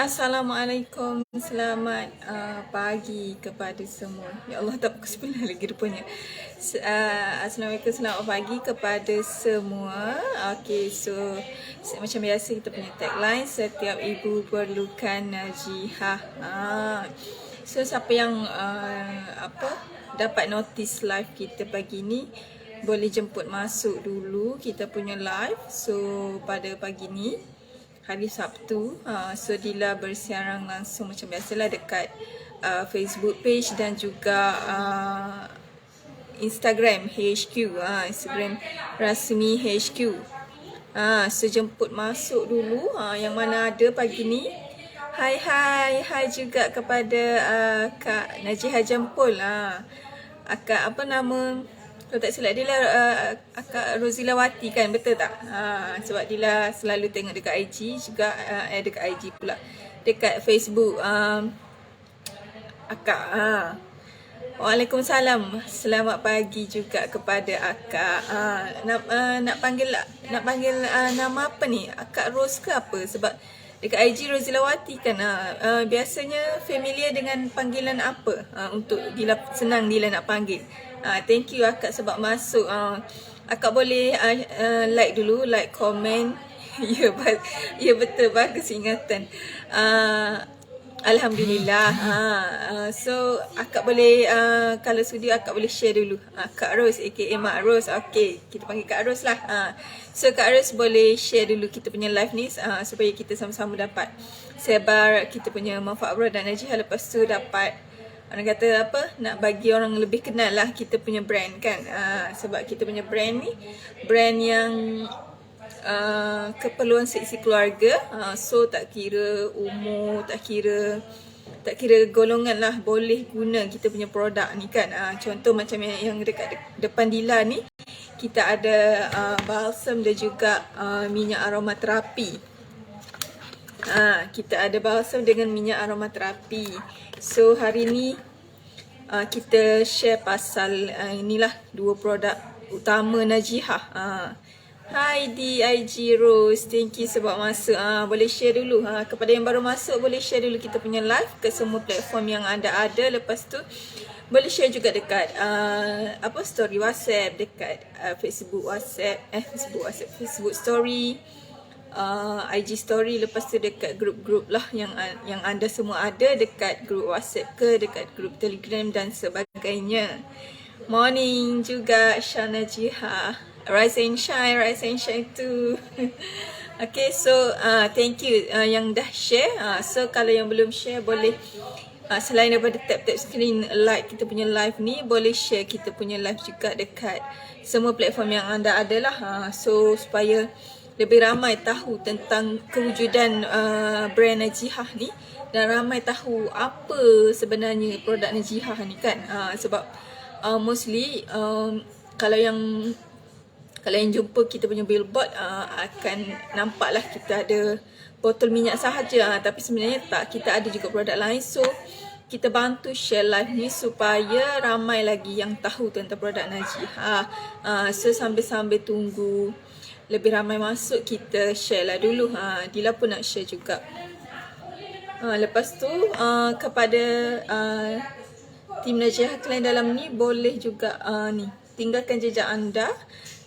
Assalamualaikum. Selamat pagi kepada semua. Ya Allah, tak pukul 9 lagi rupanya. Assalamualaikum, selamat pagi kepada semua. Okay, so macam biasa kita punya tagline, setiap ibu perlukan Najihah. So siapa yang dapat notice live kita pagi ni, boleh jemput masuk dulu kita punya live. So pada pagi ni hari Sabtu, so Dila bersiaran langsung macam biasalah dekat Facebook page dan juga Instagram HQ, Instagram rasmi HQ. So jemput masuk dulu yang mana ada pagi ni. Hai juga kepada Kak Najihah Jempol. Akak apa nama, kalau tak silap dia lah Akak Rozilawati kan, betul tak? Sebab dia lah selalu tengok dekat IG juga, dekat IG pula, dekat Facebook Akak. Waalaikumsalam. Selamat pagi juga kepada Akak. Nak panggil nama apa ni? Akak Ros ke apa? Sebab dekat IG Rozilawati kan, biasanya familiar dengan panggilan apa untuk Dila, senang Dila nak panggil. Thank you Akak sebab masuk. Akak boleh like dulu, like, komen. Ya betul, bagus ingatan. Alhamdulillah. So Akak boleh, kalau sudi Akak boleh share dulu. Kak Ros aka Mak Ros. Okay, kita panggil Kak Ros lah. So Kak Ros boleh share dulu kita punya live ni, supaya kita sama-sama dapat sebar kita punya manfaat bro dan Najihah. Lepas tu dapat, orang kata apa, nak bagi orang lebih kenal lah kita punya brand kan. Sebab kita punya brand ni brand yang keperluan seisi keluarga. So tak kira umur, tak kira golongan lah, boleh guna kita punya produk ni kan. Contoh macam yang dekat depan Dila ni, kita ada balsam dan juga minyak aromaterapi. Kita ada balsam dengan minyak aromaterapi. So hari ni kita share pasal inilah dua produk utama Najihah. Hai di IG Rose, thank you sebab masuk. Boleh share dulu. Kepada yang baru masuk, boleh share dulu kita punya live ke semua platform yang anda ada. Lepas tu boleh share juga dekat story WhatsApp, dekat Facebook story, IG story. Lepas tu dekat grup-grup lah yang anda semua ada, dekat grup WhatsApp ke, dekat grup Telegram dan sebagainya. Morning juga Syah Najihah. Rise and shine too. Okay, so thank you yang dah share. So kalau yang belum share, boleh selain daripada tap-tap screen like kita punya live ni, boleh share kita punya live juga dekat semua platform yang anda ada lah. So supaya lebih ramai tahu tentang kewujudan brand Najihah ni, dan ramai tahu apa sebenarnya produk Najihah ni kan. Sebab mostly kalau yang jumpa kita punya billboard, akan nampak lah kita ada botol minyak sahaja, tapi sebenarnya tak, kita ada juga produk lain. So kita bantu share live ni supaya ramai lagi yang tahu tentang produk Najihah. So sambil-sambil tunggu lebih ramai masuk, kita share lah dulu. Dila pun nak share juga. Lepas tu kepada tim Najihah Clan dalam ni, boleh juga ni tinggalkan jejak anda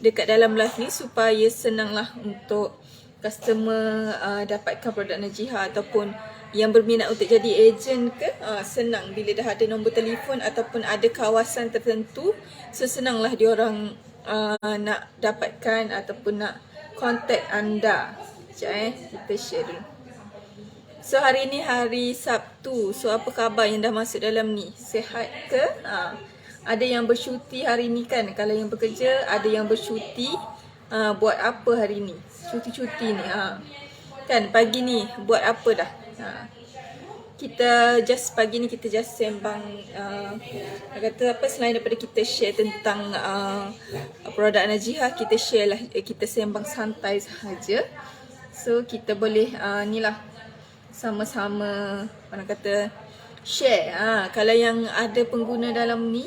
dekat dalam live ni supaya senanglah untuk customer dapatkan produk Najihah, ataupun yang berminat untuk jadi ejen ke, senang bila dah ada nombor telefon ataupun ada kawasan tertentu. So senanglah diorang nak dapatkan ataupun nak contact anda. Sekejap kita share dulu. So hari ni hari Sabtu. So apa khabar yang dah masuk dalam ni? Sihat ke? Ada yang bersyuti hari ni kan. Kalau yang bekerja, ada yang bersyuti. Buat apa hari ni? Cuti-cuti ni. Kan pagi ni buat apa dah? Pagi ni kita just sembang, kata apa, selain daripada kita share tentang produk Najihah, kita share lah, kita sembang santai sahaja. So kita boleh ni lah, sama-sama orang kata share. Kalau yang ada pengguna dalam ni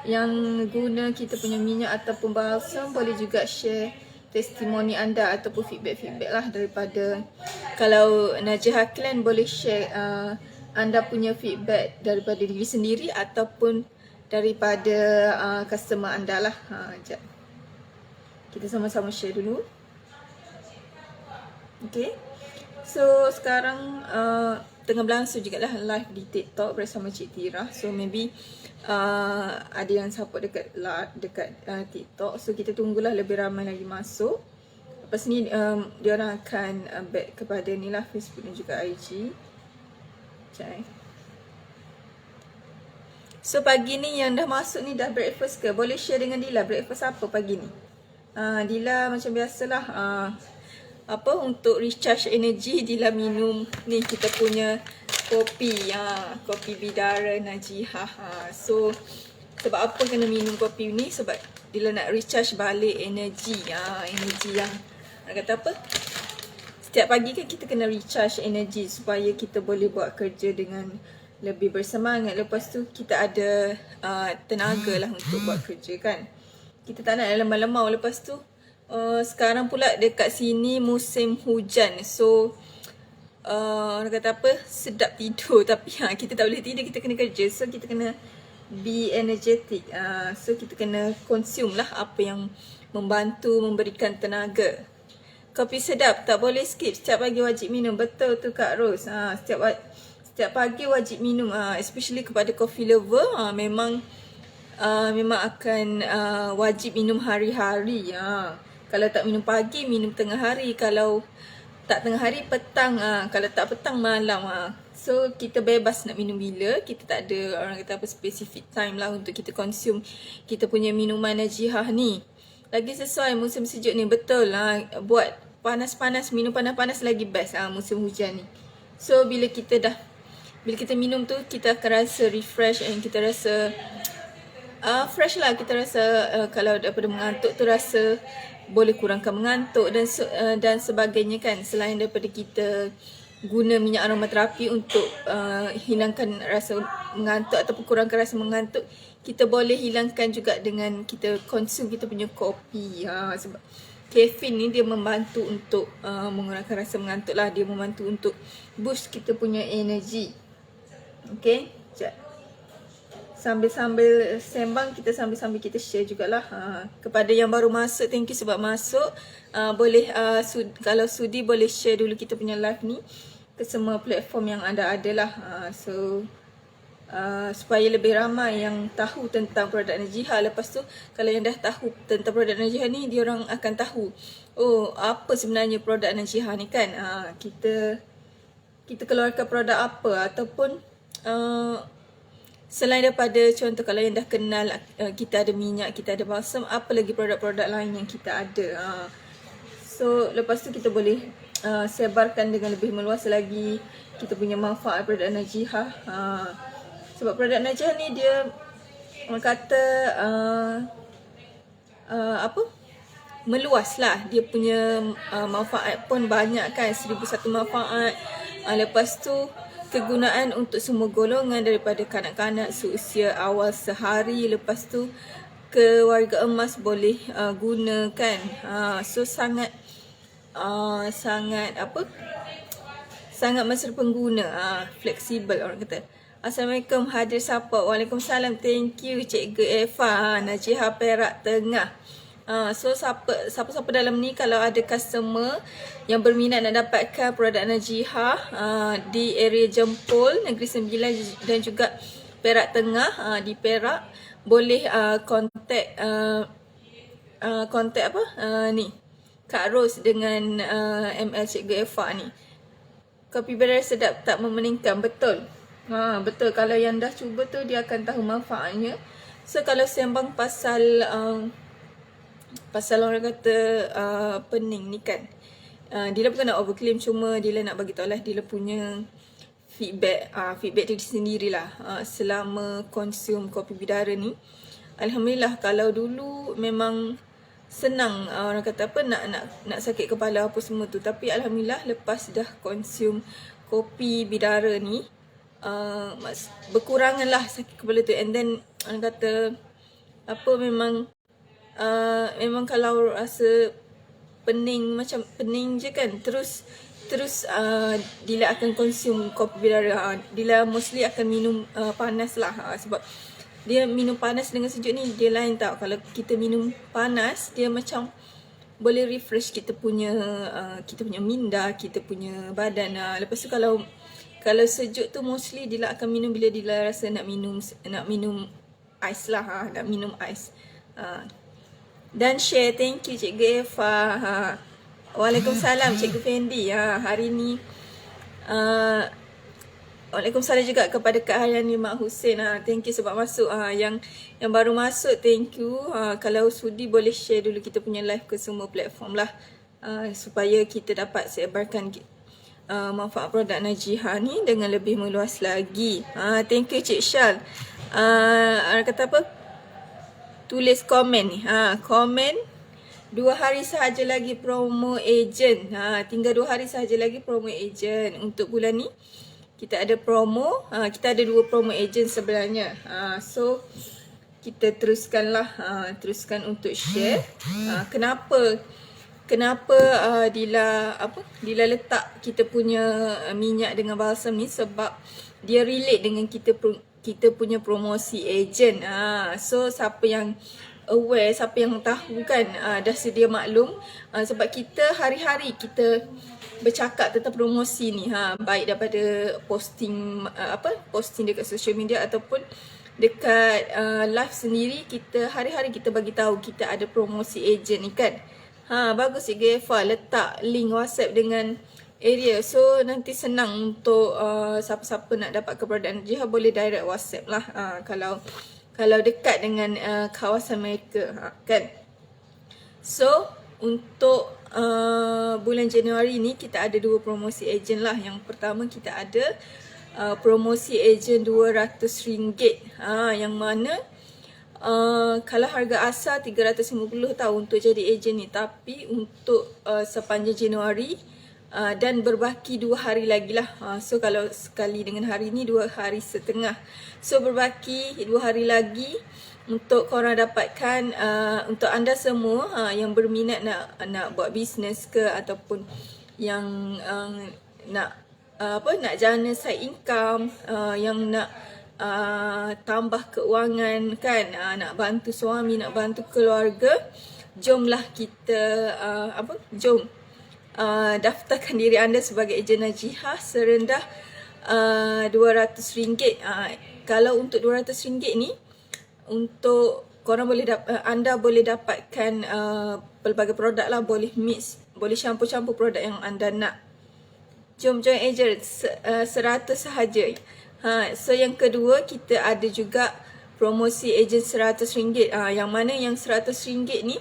yang guna kita punya minyak ataupun balsam, boleh juga share testimoni anda ataupun feedback lah daripada, kalau Najihah Clan boleh share anda punya feedback daripada diri sendiri ataupun daripada customer anda lah. Sekejap. Kita sama-sama share dulu. Okay. So sekarang tengah berlangsung juga lah live di TikTok bersama Cik Tira. So maybe ada yang support dekat TikTok. So kita tunggulah lebih ramai lagi masuk. Lepas ni diorang akan back kepada ni lah, Facebook dan juga IG. Sekejap. So pagi ni yang dah masuk ni dah breakfast ke? Boleh share dengan Dila breakfast apa pagi ni? Dila macam biasalah, apa untuk recharge energy, Dila minum ni kita punya kopi, kopi Bidara Najihah. So sebab apa kena minum kopi ni? Sebab Dila nak recharge balik energy, energy yang nak kata apa? Setiap pagi kan kita kena recharge energy supaya kita boleh buat kerja dengan lebih bersemangat. Lepas tu kita ada tenaga lah untuk buat kerja kan. Kita tak nak lemah-lemah. Lepas tu sekarang pula dekat sini musim hujan. So orang kata apa, sedap tidur. Tapi kita tak boleh tidur, kita kena kerja. So kita kena be energetic. So kita kena consume lah apa yang membantu memberikan tenaga. Kopi sedap, tak boleh skip. Setiap pagi wajib minum. Betul tu Kak Ros. Setiap pagi wajib minum, especially kepada coffee lover, memang akan wajib minum hari-hari. Kalau tak minum pagi, minum tengah hari. Kalau tak tengah hari, petang. Kalau tak petang, malam. So kita bebas nak minum bila. Kita tak ada orang kata apa specific time lah untuk kita consume kita punya minuman Najihah ni. Lagi sesuai musim sejuk ni, betul lah. Buat panas-panas, minum panas-panas lagi best musim hujan ni. So bila kita minum tu, kita akan rasa refresh and kita rasa fresh lah. Kita rasa kalau daripada mengantuk tu rasa boleh kurangkan mengantuk dan sebagainya kan. Selain daripada kita guna minyak aromaterapi untuk hilangkan rasa mengantuk ataupun kurangkan rasa mengantuk, kita boleh hilangkan juga dengan kita consume kita punya kopi. Sebab caffeine ni dia membantu untuk mengurangkan rasa mengantuk lah. Dia membantu untuk boost kita punya energy. Okay, sekejap. Sambil-sambil sembang, kita sambil-sambil kita share jugalah. Kepada yang baru masuk, thank you sebab masuk. Boleh, kalau sudi boleh share dulu kita punya live ni ke semua platform yang anda ada lah. So supaya lebih ramai yang tahu tentang produk Najihah. Lepas tu kalau yang dah tahu tentang produk Najihah ni, diorang akan tahu, oh apa sebenarnya produk Najihah ni kan. Kita keluarkan produk apa, ataupun selain daripada contoh kalau yang dah kenal kita ada minyak, kita ada balsam, apa lagi produk-produk lain yang kita ada. So lepas tu kita boleh sebarkan dengan lebih meluas lagi kita punya manfaat produk Najihah. Sebab produk Najihah ni dia orang kata meluas lah. Dia punya manfaat pun banyak kan, 1001 manfaat. Lepas tu kegunaan untuk semua golongan, daripada kanak-kanak seusia awal sehari. Lepas tu keluarga emas boleh gunakan. So sangat mesra pengguna, fleksibel orang kata. Assalamualaikum, hadir support. Waalaikumsalam, thank you Cikgu Eva. Najihah Perak Tengah. So siapa-siapa dalam ni kalau ada customer yang berminat nak dapatkan produk Najihah di area Jempol, Negeri Sembilan dan juga Perak Tengah, di Perak, boleh kontak ni Kak Ros dengan ML Cikgu Eva ni. Kopi Bidara sedap tak memeningkan, betul. Betul, kalau yang dah cuba tu dia akan tahu manfaatnya. So kalau sembang pasal orang kata pening ni kan, Dila bukan nak overclaim, cuma Dila nak bagi tahu lah Dila punya feedback diri sendirilah selama konsum kopi Bidara ni. Alhamdulillah, kalau dulu memang senang orang kata apa, nak sakit kepala apa semua tu, tapi alhamdulillah lepas dah konsum kopi Bidara ni berkurangan lah sakit kepala tu. And then orang kata apa, memang kalau rasa pening, macam pening je kan. Terus Dila akan consume kopi bidara. Dila mostly akan minum panas lah, sebab dia minum panas dengan sejuk ni dia lain tau. Kalau kita minum panas, dia macam boleh refresh kita punya minda, kita punya badan. Lepas tu kalau sejuk tu mostly Dila akan minum bila Dila rasa nak minum ais lah, nak minum ais. Dan share, thank you Cikgu Eva. Waalaikumsalam Cikgu Fendi. Hari ni Waalaikumsalam juga kepada Kak Haryani Mak Hussein. Thank you sebab masuk. Yang baru masuk, thank you. Kalau sudi boleh share dulu kita punya live ke semua platform lah, supaya kita dapat sebarkan manfaat produk Najihah ni dengan lebih meluas lagi. Thank you Cik Syal. Kata apa? Tulis komen ni. Komen 2 hari sahaja lagi promo agent. Tinggal 2 hari sahaja lagi promo agent. Untuk bulan ni kita ada promo. Kita ada 2 promo agent sebenarnya. So kita teruskanlah, teruskan untuk share. Kenapa Dila letak kita punya minyak dengan balsam ni, sebab dia relate dengan kita punya promosi agent. So siapa yang aware, siapa yang tahu kan, dah sedia maklum, sebab kita hari-hari kita bercakap tentang promosi ni, baik daripada posting dekat social media ataupun dekat live sendiri. Kita hari-hari kita bagi tahu kita ada promosi agent ni kan. Bagus Cikgu Eva letak link WhatsApp dengan area, so nanti senang untuk siapa-siapa nak dapat keberadaan Najihah boleh direct WhatsApp lah, kalau dekat dengan kawasan mereka, kan. So untuk bulan Januari ni kita ada 2 promosi ejen lah. Yang pertama kita ada promosi ejen RM200, yang mana kalau harga asal RM350 tahu untuk jadi ejen ni, tapi untuk sepanjang Januari dan berbaki 2 hari lagi lah. So kalau sekali dengan hari ni 2 hari setengah, so berbaki 2 hari lagi untuk korang dapatkan. Untuk anda semua yang berminat nak buat bisnes ke, ataupun yang nak jana side income, yang nak tambah keuangan kan, nak bantu suami, nak bantu keluarga, jomlah kita jom daftarkan diri anda sebagai ejen Najihah serendah RM200. Kalau untuk RM200 ni, untuk korang anda boleh dapatkan pelbagai produk lah, boleh mix, boleh campur-campur produk yang anda nak. Jom join ejen 100 sahaja. So yang kedua kita ada juga promosi ejen RM100, yang mana yang RM100 ni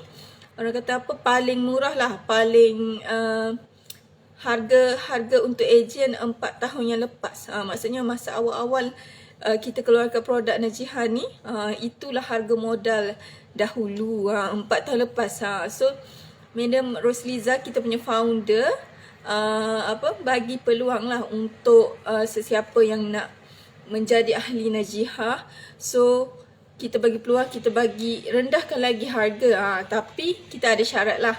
orang kata paling murah lah, paling harga untuk ejen 4 tahun yang lepas. Maksudnya masa awal-awal kita keluarkan produk Najihah ni, itulah harga modal dahulu, 4 tahun lepas. So Madam Rosliza, kita punya founder, bagi peluang lah untuk sesiapa yang nak menjadi ahli Najihah. So kita bagi peluang, kita bagi rendahkan lagi harga, tapi kita ada syarat lah.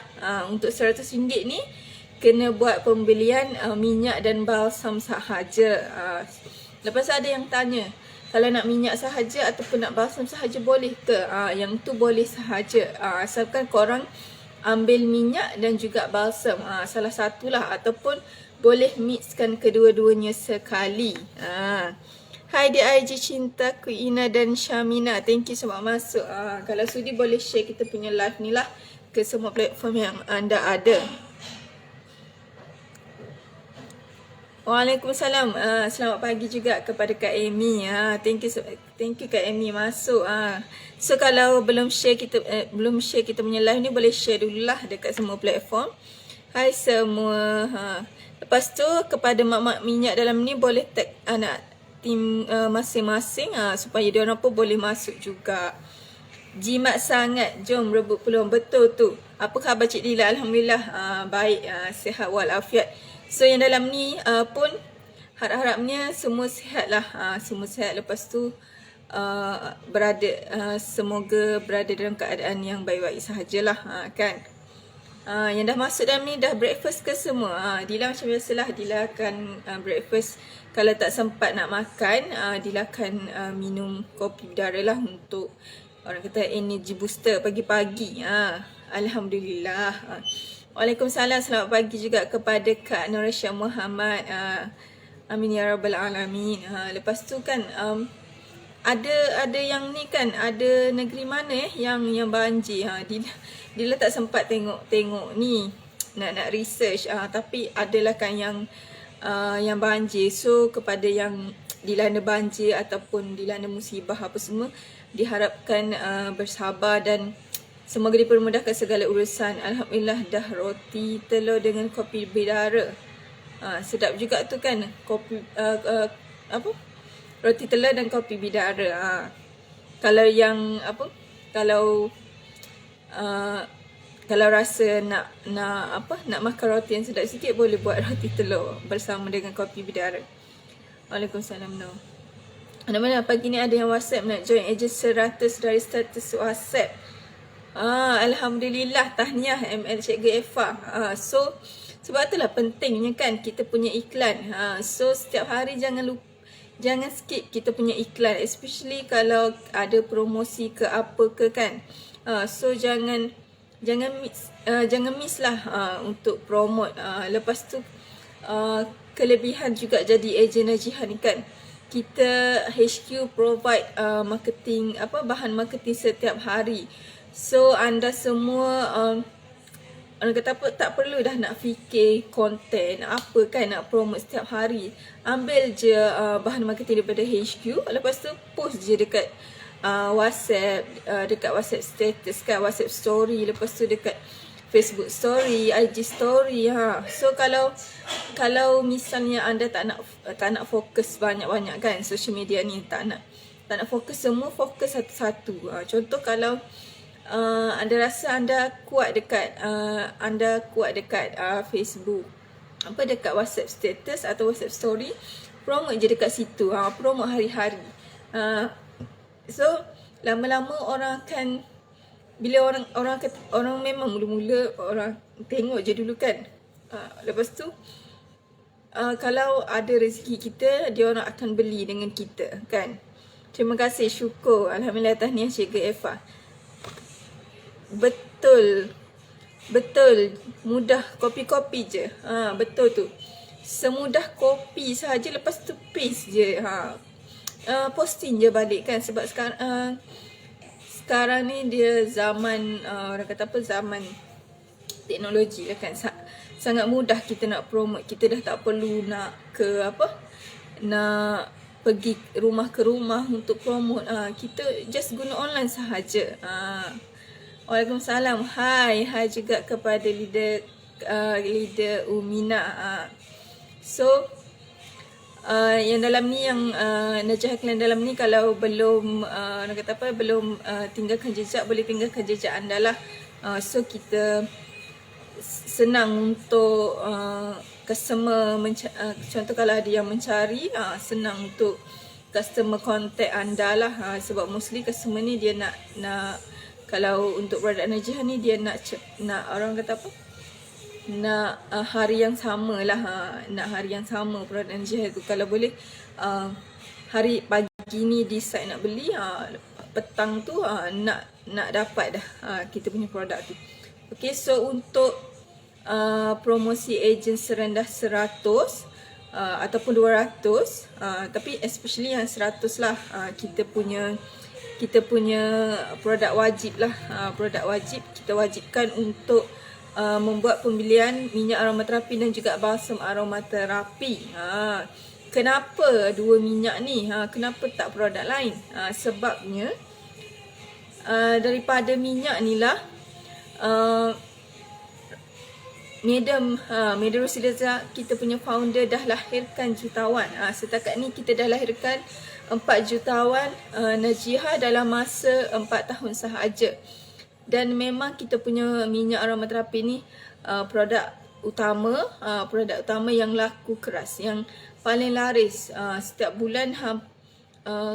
Untuk RM100 ni kena buat pembelian minyak dan balsam sahaja. Lepas ada yang tanya, kalau nak minyak sahaja ataupun nak balsam sahaja boleh ke? Yang tu boleh sahaja, asalkan korang ambil minyak dan juga balsam, salah satulah, ataupun boleh mixkan kedua-duanya sekali. Hai di IG Cintaku Ina dan Syamina, thank you sebab masuk. Kalau sudi boleh share kita punya live ni lah ke semua platform yang anda ada. Waalaikumsalam. Selamat pagi juga kepada Kak Amy. Thank you Kak Amy masuk. So kalau belum share kita punya live ni, boleh share dululah dekat semua platform. Hai semua. Lepas tu kepada mak-mak minyak dalam ni boleh tag anak tim masing-masing, supaya diorang pun boleh masuk juga. Jimat sangat, jom rebut peluang. Betul tu. Apa khabar Cik Dila? Alhamdulillah baik, sihat walafiat. So yang dalam ni pun harap-harapnya semua sihat lah, semua sihat. Lepas tu semoga berada dalam keadaan yang baik-baik sahajalah, kan. Yang dah masuk dalam ni dah breakfast ke semua? Dila macam biasalah, Dila akan breakfast. Kalau tak sempat nak makan, Dila akan minum kopi bidara lah untuk orang kata energy booster pagi-pagi. Alhamdulillah. Waalaikumsalam, selamat pagi juga kepada Kak Norasya Muhammad. Amin ya rabbal alamin. Lepas tu kan ada yang ni kan, ada negeri mana yang banjir. Dila tak sempat tengok ni, nak research, tapi adalah kan yang banjir. So kepada yang dilanda banjir ataupun dilanda musibah apa semua, diharapkan bersabar dan semoga dipermudahkan segala urusan. Alhamdulillah dah roti telur dengan kopi bidara. Sedap juga tu kan, kopi roti telur dan kopi bidara. Kalau yang kalau rasa nak makan roti yang sedap sikit, boleh buat roti telur bersama dengan kopi bidara. Waalaikumsalam. No. Mana-mana pagi ni ada yang WhatsApp nak join agent 100 dari status WhatsApp. Alhamdulillah, tahniah ML Cikgu Eva. So sebab itulah pentingnya kan kita punya iklan. So setiap hari jangan skip kita punya iklan, especially kalau ada promosi ke apa ke kan. So jangan miss lah untuk promote. Lepas tu kelebihan juga jadi ejen Najihan ni kan. Kita HQ provide marketing, bahan marketing setiap hari. So anda semua orang kata apa, tak perlu dah nak fikir konten apa kan nak promote setiap hari. Ambil je bahan marketing daripada HQ, lepas tu post je dekat WhatsApp, dekat WhatsApp status kan, WhatsApp story, lepas tu dekat Facebook story, IG story. So kalau misalnya anda tak nak fokus banyak-banyak kan social media ni, tak nak fokus semua, fokus satu-satu. Contoh kalau anda rasa anda kuat dekat Facebook, dekat WhatsApp status atau WhatsApp story, promote je dekat situ. Promote hari-hari. So lama-lama orang akan, bila orang memang mula-mula orang tengok je dulu kan. Lepas tu kalau ada rezeki kita, dia orang akan beli dengan kita kan. Terima kasih, syukur. Alhamdulillah, tahniah Cikgu Eva. Betul, mudah, kopi-kopi je. Betul tu. Semudah kopi saja, lepas tu paste je. Posting je balik kan. Sebab sekarang ni dia zaman orang kata apa, zaman teknologi lah kan. Sangat mudah kita nak promote. Kita dah tak perlu nak pergi rumah ke rumah untuk promote. Kita just guna online sahaja. Waalaikumsalam. Hai juga kepada leader Umina. So yang dalam ni, yang Najah Iklan dalam ni, kalau belum orang kata apa, belum tinggalkan jejak, boleh tinggalkan jejak anda lah. So kita senang untuk customer contoh kalau ada yang mencari, senang untuk customer contact anda lah. Sebab mostly customer ni dia nak kalau untuk produk Najihan ni, dia nak orang kata apa, nak hari yang sama lah. Nak hari yang sama produk Najihan tu. Kalau boleh hari pagi ni decide nak beli, petang tu nak dapat dah kita punya produk tu. Okay, so untuk promosi ejen serendah 100 ataupun 200, tapi especially yang 100 lah, kita punya produk wajib lah. Produk wajib, kita wajibkan untuk membuat pembelian minyak aromaterapi dan juga balsam aromaterapi. Kenapa dua minyak ni? Kenapa tak produk lain? Sebabnya daripada minyak ni lah Madam Rosiliza, kita punya founder, dah lahirkan jutawan. Setakat ni kita dah lahirkan 4 jutawan Najihah dalam masa 4 tahun sahaja. Dan memang kita punya minyak aromaterapi ni produk utama yang laku keras, yang paling laris. Setiap bulan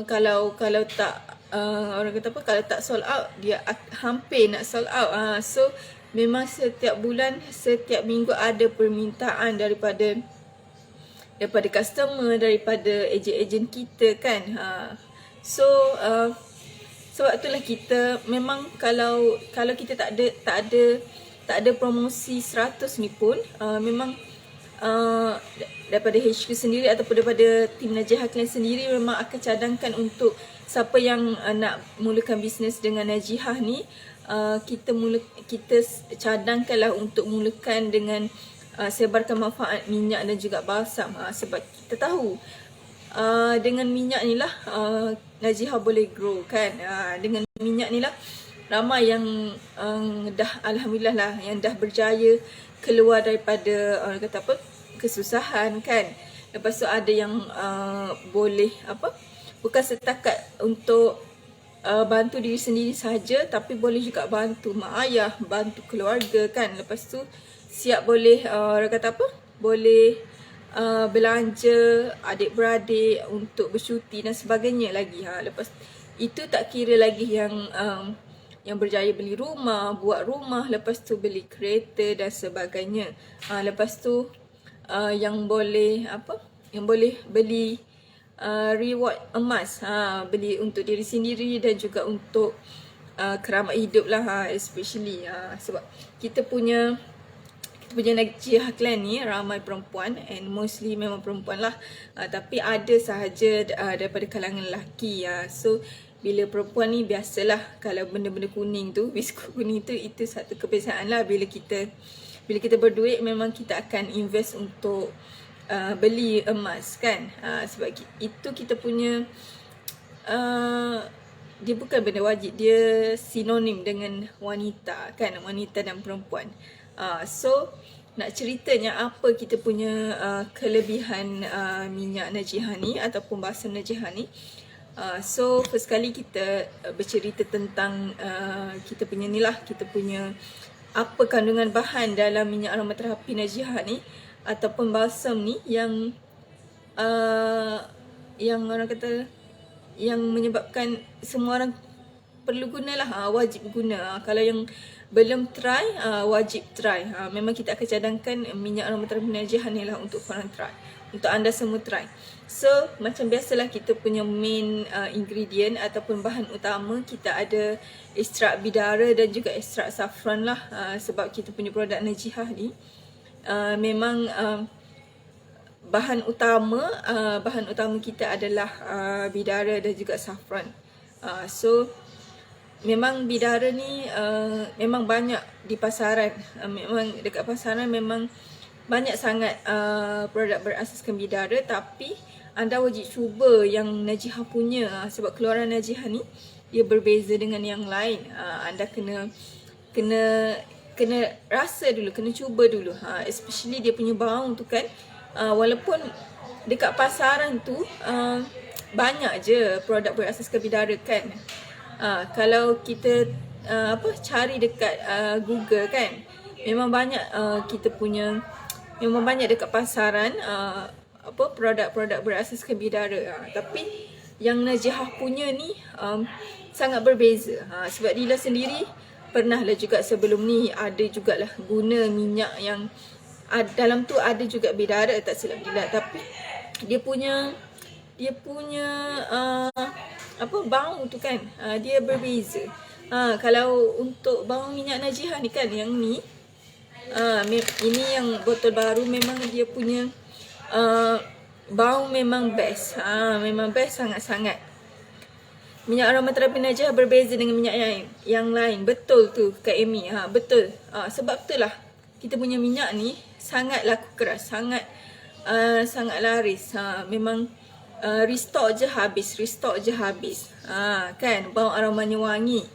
kalau tak orang kata apa, kalau tak sold out, dia hampir nak sold out. So memang setiap bulan, setiap minggu ada permintaan daripada customer, daripada ejen-ejen kita kan. So sebab itulah kita memang kalau kita tak ada promosi 100 ni pun, memang daripada HQ sendiri ataupun daripada tim Najihah Clan sendiri memang akan cadangkan untuk siapa yang nak mulakan bisnes dengan Najihah ni, kita cadangkanlah untuk mulakan dengan sebarkan manfaat minyak dan juga balsam. Sebab kita tahu dengan minyak ni lah Najihah boleh grow kan. Dengan minyak ni lah ramai yang dah alhamdulillah lah, yang dah berjaya keluar daripada kata apa, kesusahan kan. Lepas tu ada yang boleh bukan setakat untuk bantu diri sendiri saja, tapi boleh juga bantu mak ayah, bantu keluarga kan. Lepas tu siap boleh kata apa, boleh belanja adik-beradik untuk bercuti dan sebagainya lagi. Lepas itu tak kira lagi yang berjaya beli rumah, buat rumah, lepas tu beli kereta dan sebagainya. Lepas tu yang boleh beli reward emas, beli untuk diri sendiri dan juga untuk keramat hidup lah, especially sebab kita punya Najihah Clan ni ramai perempuan, and mostly memang perempuan lah, tapi ada sahaja daripada kalangan lelaki. So bila perempuan ni biasalah, kalau benda-benda kuning tu, biskut kuning tu, itu satu kebiasaan lah. Bila kita berduit, memang kita akan invest untuk beli emas kan. Sebab itu kita punya dia bukan benda wajib, dia sinonim dengan wanita kan, wanita dan perempuan. So nak ceritanya apa kita punya kelebihan minyak Najihah ni ataupun balsam Najihah ni. So first kali kita bercerita tentang kita punya ni lah, kita punya apa kandungan bahan dalam minyak aromaterapi Najihah ni ataupun balsam ni yang orang kata yang menyebabkan semua orang perlu gunalah, wajib guna. Kalau yang belum try, wajib try. Memang kita akan cadangkan minyak aromaterapi Najihah ni lah untuk korang try, untuk anda semua try. So macam biasalah, kita punya main ingredient ataupun bahan utama, kita ada ekstrak bidara dan juga ekstrak saffron lah. Sebab kita punya produk Najihah ni memang bahan utama kita adalah bidara dan juga saffron. So memang bidara ni memang banyak di pasaran. Memang dekat pasaran memang banyak sangat produk berasaskan bidara, tapi anda wajib cuba yang Najihah punya. Sebab keluaran Najihah ni dia berbeza dengan yang lain. Anda kena rasa dulu, kena cuba dulu. Especially dia punya bau tu kan. Walaupun dekat pasaran tu banyak je produk berasaskan bidara kan. Kalau kita cari dekat Google kan, memang banyak memang banyak dekat pasaran produk-produk berasaskan bidara. Tapi yang Najihah punya ni sangat berbeza. Sebab Dila sendiri pernah lah juga sebelum ni ada jugalah guna minyak yang dalam tu ada juga bidara, tak silap Dila, tapi dia punya bau tu kan, dia berbeza. Kalau untuk bau minyak Najihah ni kan, yang ni ini yang botol baru, memang dia punya bau memang best. Memang best sangat-sangat. Minyak aromaterapi Najihah berbeza dengan minyak yang lain. Betul tu Kak Amy. Betul. Sebab itulah kita punya minyak ni sangat laku keras, sangat laris. Memang restock je habis. Kan, bau aromanya wangi.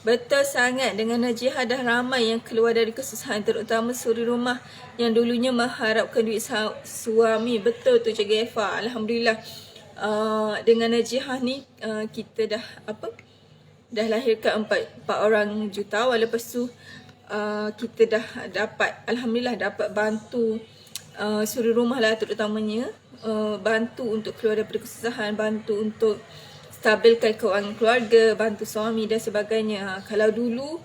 Betul sangat, dengan Najihah dah ramai yang keluar dari kesusahan, terutama suri rumah yang dulunya mengharapkan duit suami. Betul tu Cik Efa. Alhamdulillah, dengan Najihah ni kita dah lahirkan 4 orang jutawan. Lepas tu kita dah dapat, alhamdulillah, dapat bantu suri rumah lah terutamanya, bantu untuk keluar daripada kesusahan, bantu untuk stabilkan kewangan keluarga, bantu suami dan sebagainya. Kalau dulu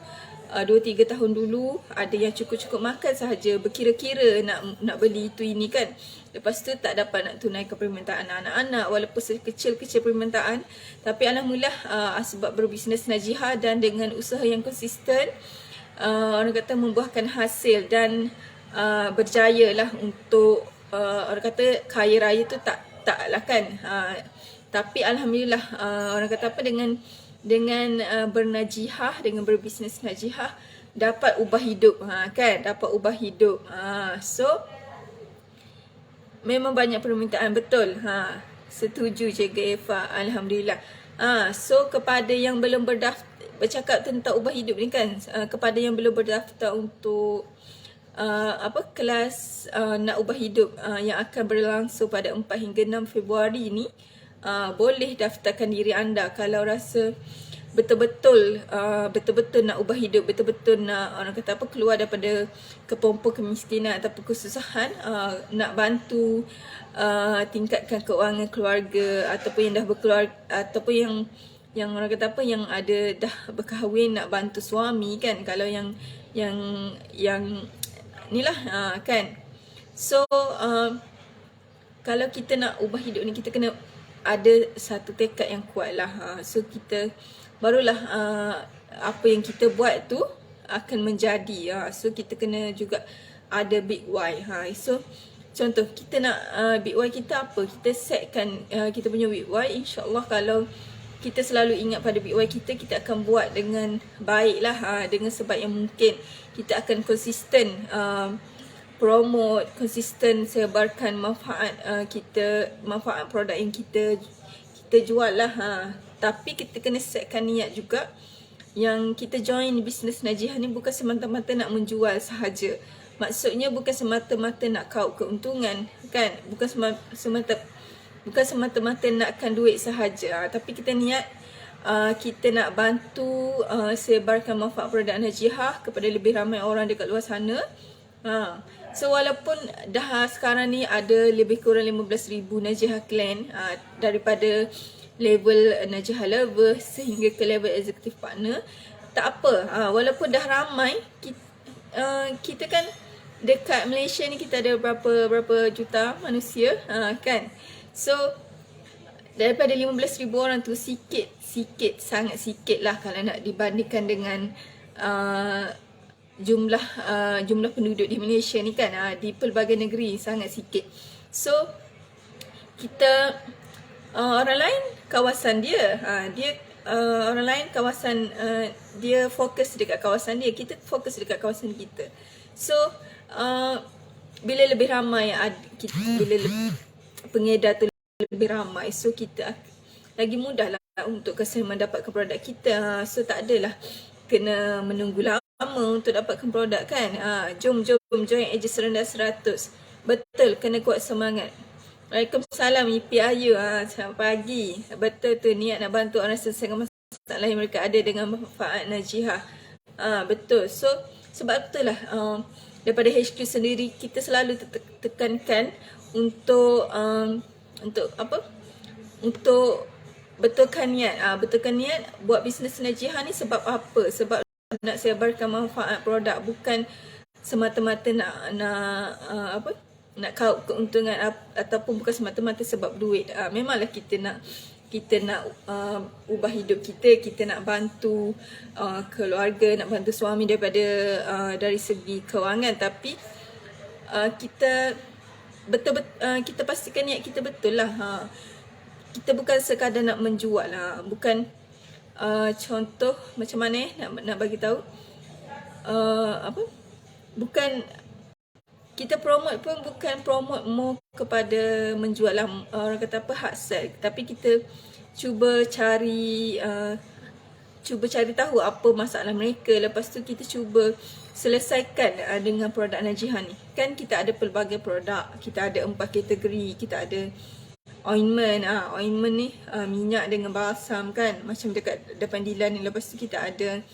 2-3 tahun dulu ada yang cukup-cukup makan sahaja, berkira-kira nak beli itu ini kan. Lepas tu tak dapat nak tunaikan permintaan anak-anak walaupun sekecil-kecil permintaan. Tapi alhamdulillah sebab berbisnes Najihah dan dengan usaha yang konsisten, orang kata membuahkan hasil dan berjaya lah untuk orang kata kaya raya tu taklah kan. Tapi alhamdulillah orang kata apa, dengan bernajihah, dengan berbisnes Najihah dapat ubah hidup kan, dapat ubah hidup. So memang banyak permintaan, betul. Setuju Cikgu Eva, alhamdulillah. So kepada yang belum bercakap tentang ubah hidup ni kan, kepada yang belum berdaftar untuk kelas nak ubah hidup yang akan berlangsung pada 4 hingga 6 Februari ni, boleh daftarkan diri anda kalau rasa betul-betul nak ubah hidup, betul-betul nak orang kata apa, keluar daripada kepompong kemiskinan ataupun kesusahan, nak bantu tingkatkan keuangan keluarga ataupun yang dah berkeluarga ataupun yang orang kata apa, yang ada dah berkahwin, nak bantu suami kan, kalau yang inilah kan. So kalau kita nak ubah hidup ni, kita kena ada satu tekad yang kuat lah. So kita barulah apa yang kita buat tu akan menjadi. So kita kena juga ada big why. So contoh kita nak big why kita apa, kita setkan kita punya big why. InsyaAllah kalau kita selalu ingat pada big why kita, kita akan buat dengan baik lah, dengan sebaik yang mungkin. Kita akan konsisten promote, konsisten sebarkan manfaat manfaat produk yang kita jual lah. Tapi kita kena setkan niat juga, yang kita join bisnes Najihah ni bukan semata-mata nak menjual sahaja. Maksudnya bukan semata-mata nak kaup keuntungan kan, bukan semata-mata nakkan duit sahaja. Tapi kita niat kita nak bantu sebarkan manfaat produk Najihah kepada lebih ramai orang dekat luar sana. So walaupun dah sekarang ni ada lebih kurang 15,000 Najihah Clan, daripada level Najihah Lover sehingga ke level executive partner, tak apa. Walaupun dah ramai, kita kan dekat Malaysia ni kita ada berapa juta manusia kan. So daripada 15,000 orang tu, sikit, sangat sikit lah kalau nak dibandingkan dengan jumlah penduduk di Malaysia ni kan, di pelbagai negeri sangat sikit. So kita orang lain kawasan dia, orang lain kawasan dia fokus dekat kawasan dia, kita fokus dekat kawasan kita. So bila lebih ramai bila pengedar tu lebih ramai, so kita lagi mudah lah untuk customer mendapatkan produk kita. So tak adalah kena menunggu lama untuk dapatkan produk kan. Jom join Aegis Rendah 100. Betul, kena kuat semangat. Waalaikumsalam Ipi Ayu, selamat pagi. Betul tu, niat nak bantu orang selesaikan masalah yang mereka ada dengan manfaat Najihah. Betul. So sebab itulah daripada HQ sendiri kita selalu tekankan untuk apa? Untuk betulkan niat. Betulkan niat buat bisnes Najihah ni sebab apa? Sebab nak sebarkan manfaat produk, bukan semata-mata nak kaup keuntungan ataupun bukan semata-mata sebab duit. Memanglah kita nak ubah hidup kita nak bantu keluarga, nak bantu suami daripada dari segi kewangan, tapi kita kita pastikan niat kita betul lah. Kita bukan sekadar nak menjual lah, bukan contoh macam mana nak bagi tahu, bukan kita promote pun bukan promote more kepada menjual lah, orang kata apa, hard sell. Tapi kita cuba cari tahu apa masalah mereka. Lepas tu kita cuba selesaikan dengan produk Najihah ni. Kan kita ada pelbagai produk, kita ada 4 kategori. Kita ada ointment, ointment ni minyak dengan balsam kan, macam dekat depan Dilan ni. Lepas tu kita ada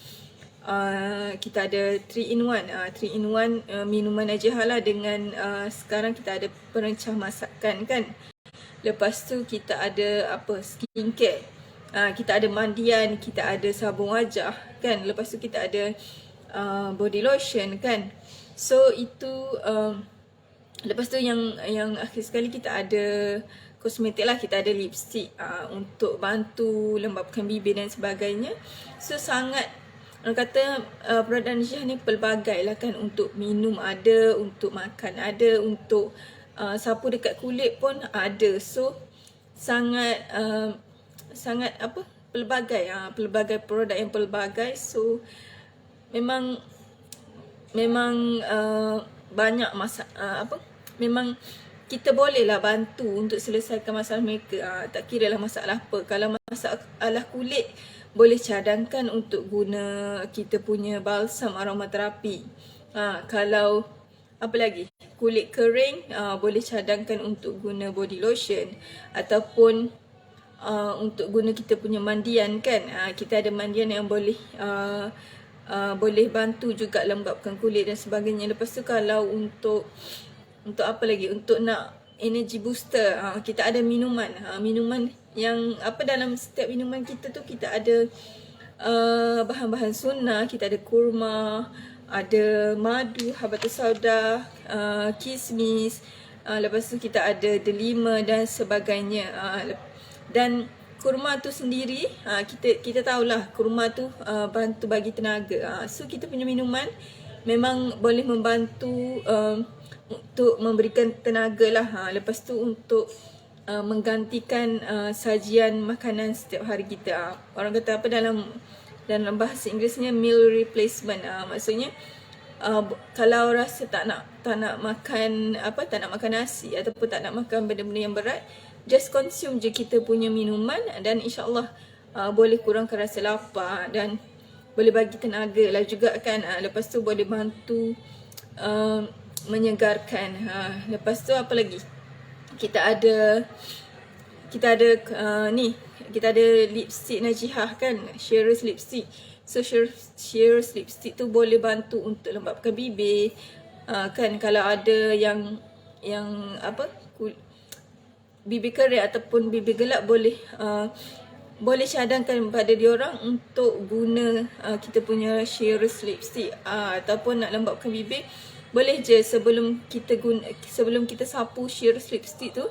3 in 1, 3 in 1 minuman Najihah lah, dengan sekarang kita ada perancah masakan kan. Lepas tu kita ada skincare, kita ada mandian, kita ada sabun wajah kan. Lepas tu kita ada body lotion kan. So itu lepas tu yang akhir sekali kita ada kosmetik lah, kita ada lipstick untuk bantu lembapkan bibir dan sebagainya. So sangat, orang kata produk Najihah ni pelbagai lah kan, untuk minum ada, untuk makan ada, untuk sapu dekat kulit pun ada. So sangat sangat apa, pelbagai, pelbagai produk yang pelbagai. So memang banyak memang kita bolehlah bantu untuk selesaikan masalah mereka. Tak kira lah masalah apa. Kalau masalah kulit, boleh cadangkan untuk guna kita punya balsam aromaterapi. Kalau apa lagi, kulit kering, boleh cadangkan untuk guna body lotion, ataupun untuk guna kita punya mandian kan. Kita ada mandian yang boleh boleh bantu juga lembapkan kulit dan sebagainya. Lepas tu kalau untuk apa lagi, untuk nak energy booster, kita ada minuman. Minuman yang apa, dalam setiap minuman kita tu kita ada bahan-bahan sunnah. Kita ada kurma, ada madu, habatus sauda, kismis, lepas tu kita ada delima dan sebagainya. Dan kurma tu sendiri, kita tahulah kurma tu bantu bagi tenaga. So kita punya minuman memang boleh membantu untuk memberikan tenaga lah. Lepas tu untuk menggantikan sajian makanan setiap hari kita. Orang kata apa, dalam bahasa Inggerisnya meal replacement. Maksudnya kalau rasa tak nak makan tak nak makan nasi ataupun tak nak makan benda-benda yang berat, just consume je kita punya minuman dan insyaAllah boleh kurangkan rasa lapar dan boleh bagi tenaga lah juga kan. Lepas tu boleh bantu menyegarkan. Lepas tu apa lagi? Kita ada kita ada lipstick Najihah kan, Shearer's lipstick. So Shearer's lipstick tu boleh bantu untuk lembapkan bibir. Kan kalau ada yang bibir kering ataupun bibir gelap, boleh cadangkan pada diorang untuk guna kita punya Shearer's lipstick. Ataupun nak lembapkan bibir, boleh je sebelum kita sapu Shearer's lipstick tu,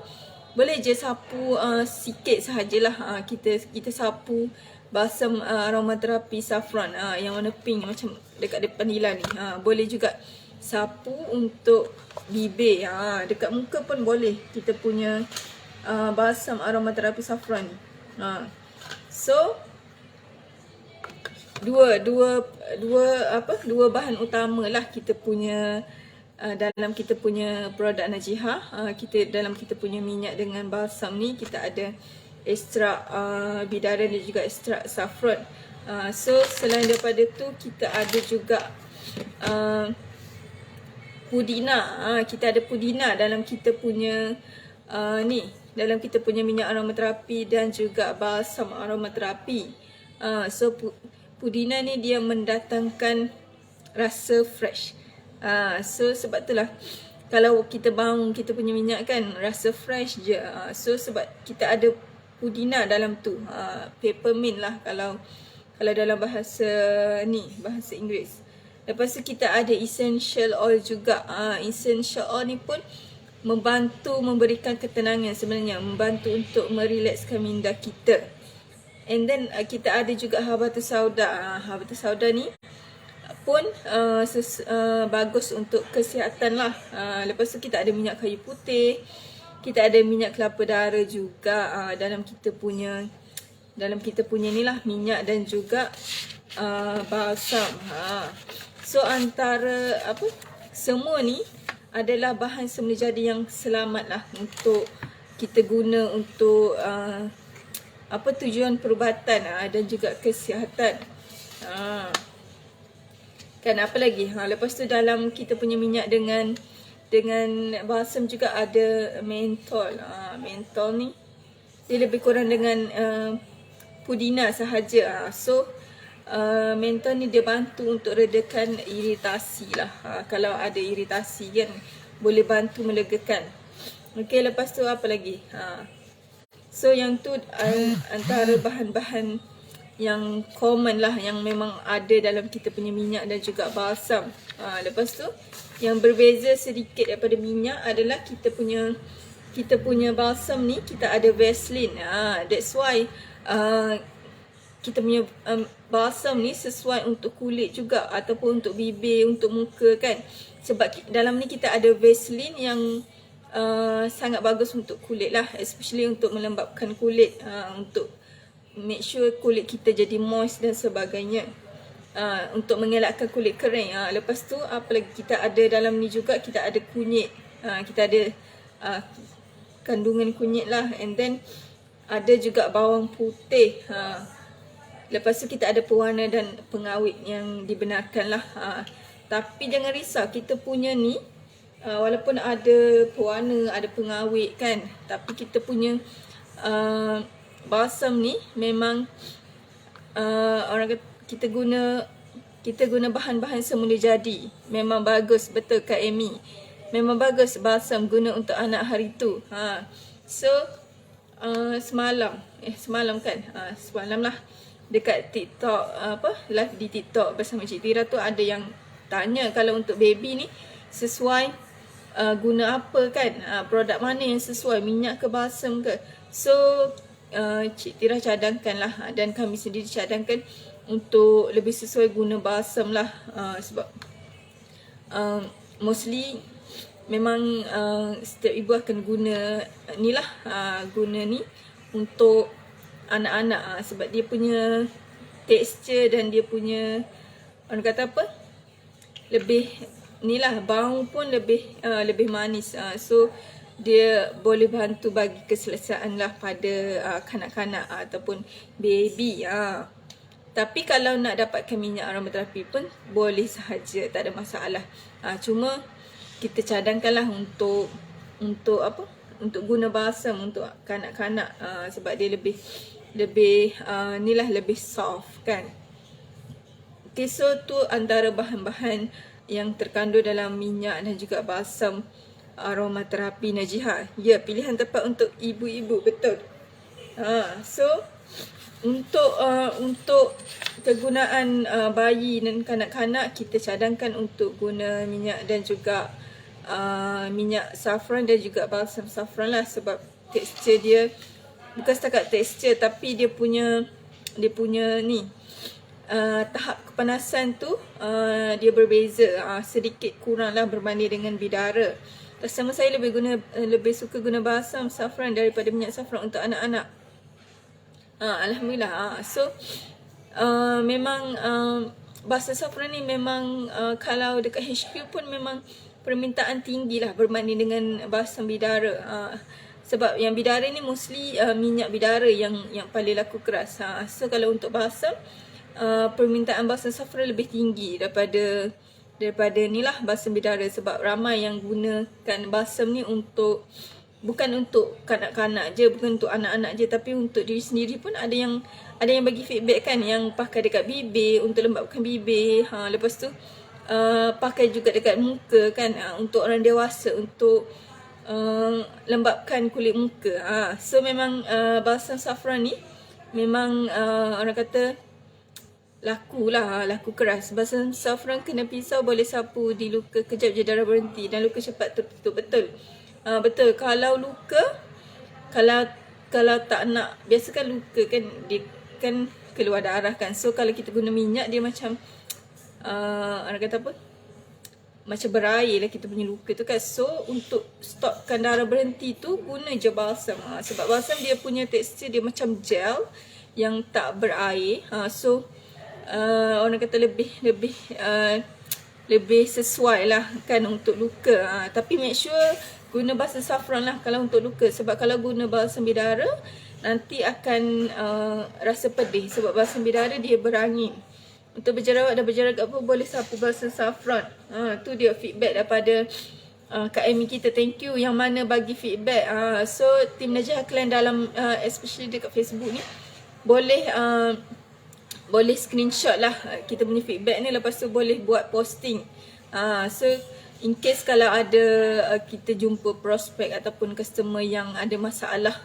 boleh je sapu sikit sahajalah. Kita sapu balsam aromaterapi saffron yang warna pink macam dekat depan Nila ni. Boleh juga sapu untuk bibir. Dekat muka pun boleh kita punya balsam aromaterapi saffron ni. So dua bahan utama lah kita punya dalam kita punya produk Najihah. Dalam kita punya minyak dengan balsam ni, kita ada ekstrak bidara dan juga ekstrak saffron. So selain daripada tu, kita ada juga pudina. Kita ada pudina dalam kita punya dalam kita punya minyak aromaterapi dan juga balsam aromaterapi. So pudina ni dia mendatangkan rasa fresh. So sebab itulah kalau kita bangun kita punya minyak kan, rasa fresh je. So sebab kita ada pudina dalam tu, peppermint lah kalau dalam bahasa Inggeris. Lepas tu kita ada essential oil juga. Essential oil ni pun membantu memberikan ketenangan sebenarnya, membantu untuk merilekskan minda kita. And then kita ada juga habatus sauda. Habatus sauda ni pun bagus untuk kesihatan lah. Lepas tu kita ada minyak kayu putih, kita ada minyak kelapa dara juga dalam kita punya ni lah, minyak dan juga balsam. So antara semua ni adalah bahan semula jadi yang selamat lah untuk kita guna untuk tujuan perubatan dan juga kesihatan. Kan apa lagi? Lepas tu dalam kita punya minyak dengan balsam juga ada mentol. Mentol ni dia lebih kurang dengan pudina sahaja. So mentol ni dia bantu untuk redakan iritasi lah. Kalau ada iritasi kan, boleh bantu melegakan. Okey, lepas tu apa lagi? So yang tu antara bahan-bahan yang common lah, yang memang ada dalam kita punya minyak dan juga balsam. Lepas tu yang berbeza sedikit daripada minyak adalah kita punya balsam ni kita ada Vaseline. That's why kita punya balsam ni sesuai untuk kulit juga ataupun untuk bibir, untuk muka kan. Sebab dalam ni kita ada Vaseline yang sangat bagus untuk kulit lah, especially untuk melembabkan kulit, untuk make sure kulit kita jadi moist dan sebagainya, untuk mengelakkan kulit kering. Lepas tu apa lagi kita ada dalam ni juga, kita ada kunyit, kita ada kandungan kunyit lah, and then ada juga bawang putih. Lepas tu kita ada pewarna dan pengawet yang dibenarkan lah. Tapi jangan risau, kita punya ni walaupun ada pewarna, ada pengawet kan, tapi kita punya balsam ni memang orang kata kita guna bahan-bahan semula jadi. Memang bagus, betul Kak Amy. Memang bagus balsam guna untuk anak hari tu. So semalam kan, semalam lah dekat TikTok, live di TikTok bersama Cik Tira tu ada yang tanya kalau untuk baby ni sesuai guna apa kan, produk mana yang sesuai, minyak ke balsam ke. So Cik Tira cadangkan lah, dan kami sendiri cadangkan untuk lebih sesuai guna balsam lah, sebab mostly memang setiap ibu akan guna ni lah, guna ni untuk anak-anak, sebab dia punya tekstur dan dia punya orang kata apa, lebih ni lah, bau pun lebih manis. So dia boleh bantu bagi keselesaan lah pada kanak-kanak ataupun baby. Tapi kalau nak dapatkan minyak aromaterapi pun boleh sahaja, tak ada masalah. Cuma kita cadangkan lah untuk apa, untuk guna balsam untuk kanak-kanak, sebab dia lebih ni lah, lebih soft kan. Okay, so tu antara bahan-bahan yang terkandung dalam minyak dan juga balsam aromaterapi Najihah. Ya, pilihan tepat untuk ibu-ibu, betul. So untuk kegunaan bayi dan kanak-kanak, kita cadangkan untuk guna minyak dan juga minyak saffron dan juga balsam saffron lah, sebab tekstur dia bukan setakat tekstur, tapi dia punya ni tahap kepanasan tu dia berbeza, sedikit kurang lah berbanding dengan bidara. Sama saya lebih suka guna balsam saffron daripada minyak saffron untuk anak-anak. Alhamdulillah. So memang balsam saffron ni memang kalau dekat HQ pun memang permintaan tinggi lah berbanding dengan balsam bidara. Sebab yang bidara ni mostly minyak bidara yang paling laku keras. So kalau untuk balsam, permintaan balsam saffron lebih tinggi daripada ni lah balsam bidara, sebab ramai yang gunakan balsam ni bukan untuk kanak-kanak je, bukan untuk anak-anak je, tapi untuk diri sendiri pun ada yang bagi feedback kan, yang pakai dekat bibir untuk lembabkan bibir. Lepas tu pakai juga dekat muka kan, untuk orang dewasa, untuk lembabkan kulit muka. So memang balsam saffron ni memang orang kata laku keras. Balsam saffron kena pisau, boleh sapu di luka, kejap je darah berhenti dan luka cepat tertutup. Betul. Betul. Kalau luka, kalau tak nak, biasa kan luka kan dia kan keluar darah kan. So kalau kita guna minyak, dia macam orang kata apa, macam berair lah kita punya luka tu kan. So untuk stopkan darah berhenti tu, guna je balsam. Sebab balsam dia punya tekstur dia macam gel yang tak berair. So orang kata lebih sesuai lah kan untuk luka. Tapi make sure guna balsam saffron lah kalau untuk luka. Sebab kalau guna balsam bidara, nanti akan rasa pedih. Sebab balsam bidara dia berangin. Untuk berjerawat dan berjerawat apa, boleh sapu balsam saffron. Tu dia feedback daripada Kak Amy kita. Thank you yang mana bagi feedback. So tim Najihah Clan dalam especially dekat Facebook ni, boleh screenshot lah kita punya feedback ni. Lepas tu boleh buat posting. So in case kalau ada kita jumpa prospek ataupun customer yang ada masalah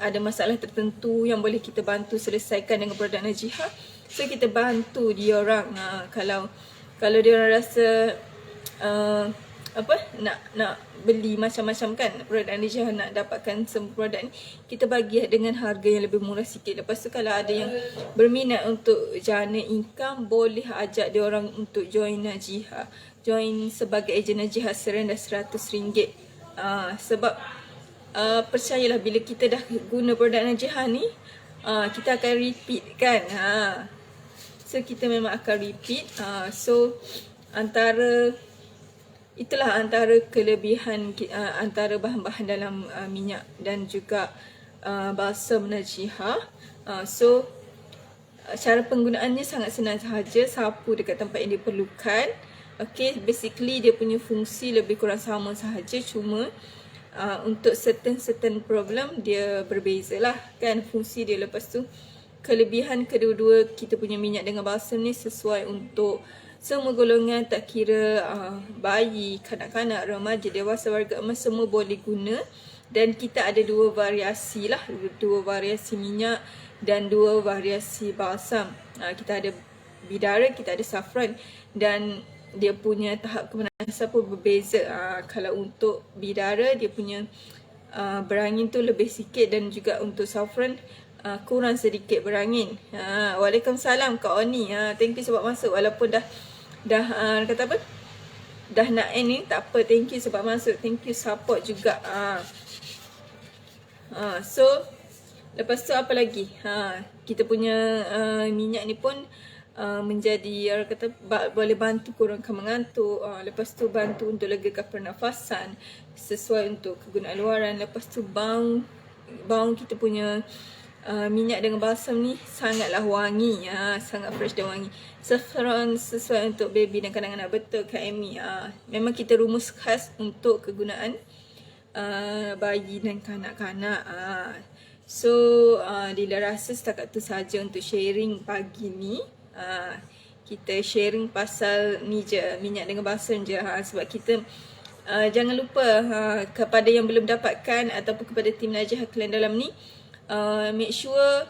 ada masalah tertentu yang boleh kita bantu selesaikan dengan produk Najihah, so kita bantu dia orang. Kalau dia orang rasa nak beli macam-macam kan produk Najihah, nak dapatkan semua produk ni, kita bagi dengan harga yang lebih murah sikit. Lepas tu kalau ada yang berminat untuk jana income, boleh ajak dia orang untuk join Najihah, join sebagai ejen Najihah serendah RM100. Sebab percayalah, bila kita dah guna produk Najihah ni, kita akan repeat kan. So kita memang akan repeat. So itulah antara kelebihan antara bahan-bahan dalam minyak dan juga balsam Najihah. So cara penggunaannya sangat senang sahaja, sapu dekat tempat yang diperlukan. Okay, basically dia punya fungsi lebih kurang sama sahaja, cuma untuk certain problem dia berbeza lah kan fungsi dia. Lepas tu kelebihan kedua-dua kita punya minyak dengan balsam ni sesuai untuk semua golongan, tak kira bayi, kanak-kanak, remaja, dewasa, warga emas, semua boleh guna. Dan kita ada dua variasi minyak dan dua variasi balsam. Kita ada bidara, kita ada saffron, dan dia punya tahap kemanasan pun berbeza. Kalau untuk bidara, dia punya berangin tu lebih sikit, dan juga untuk saffron kurang sedikit berangin. Waalaikumsalam Kak Oni. Thank you sebab masuk, walaupun dah kata apa, dah nak end ni, tak apa, thank you sebab masuk, thank you support juga. So lepas tu apa lagi, kita punya minyak ni pun menjadi, orang kata, boleh bantu kurangkan mengantuk. Lepas tu bantu untuk legakan pernafasan sesuai untuk kegunaan luaran. Lepas tu bau kita punya minyak dengan balsam ni sangatlah wangi, sangat fresh dan wangi. Saffron sesuai untuk baby dan kanak-kanak, betul Kak Amy. Memang kita rumus khas untuk kegunaan bayi dan kanak-kanak. So Dila rasa setakat tu saja untuk sharing pagi ni. Kita sharing pasal ni je, minyak dengan balsam je. Sebab kita jangan lupa, kepada yang belum dapatkan ataupun kepada tim Najihah Klan dalam ni, make sure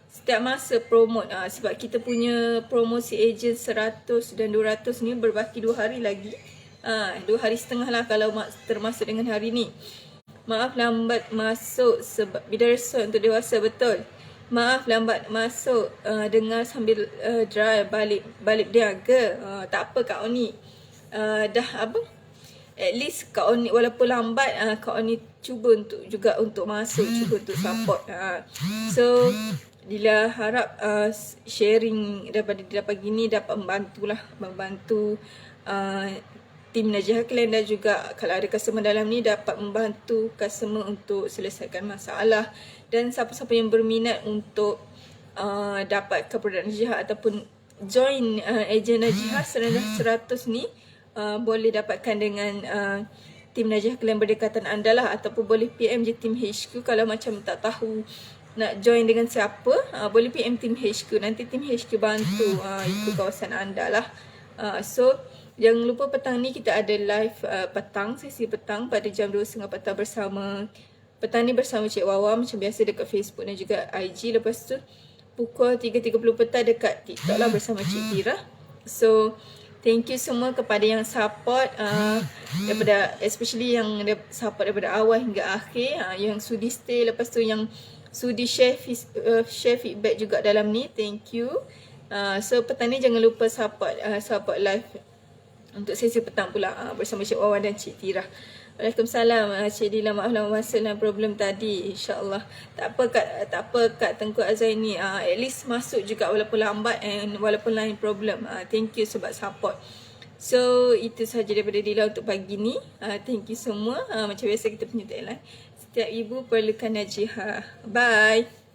setiap masa promote. Sebab kita punya promosi ejen 100 dan 200 ni berbaki 2 hari lagi. 2 hari setengah lah kalau termasuk dengan hari ni. Maaf lambat masuk sebab bidara untuk dewasa, betul. Maaf lambat masuk, dengar sambil drive balik niaga. Tak apa Kak Oni, dah apa, at least Kak Oni walaupun lambat, Kak Oni cuba untuk masuk, cuba untuk support. So Dila harap sharing daripada Dila pagi ni dapat membantu tim Najihah Klan, dan juga kalau ada customer dalam ni dapat membantu customer untuk selesaikan masalah. Dan siapa-siapa yang berminat untuk dapatkan produk Najihah ataupun join ejen Najihah serendah 100 ni, boleh dapatkan dengan tim Najihah Klan berdekatan anda lah, ataupun boleh PM je tim HQ. Kalau macam tak tahu nak join dengan siapa, boleh PM tim HQ, nanti tim HQ bantu ikut kawasan anda lah. So jangan lupa petang ni kita ada live sesi petang pada jam 2.30 petang bersama Cik Wawa, macam biasa dekat Facebook dan juga IG. Lepas tu pukul 3.30 petang dekat TikTok lah bersama Cik Tira. So thank you semua kepada yang support, daripada especially yang support daripada awal hingga akhir, yang sudi stay, lepas tu yang sudi share feedback juga dalam ni, thank you. So petang ni jangan lupa support live untuk sesi petang pula bersama Cik Wawan dan Cik Tira. Waalaikumsalam Cik Dila, maaf lama masuk dalam problem tadi. InsyaAllah tak apa Kak Tengku Azaini, at least masuk juga walaupun lambat and walaupun lain problem. Thank you sebab support. So itu sahaja daripada Dila untuk pagi ni. Thank you semua. Macam biasa kita punya tagline, setiap ibu perlukan Najihah. Bye.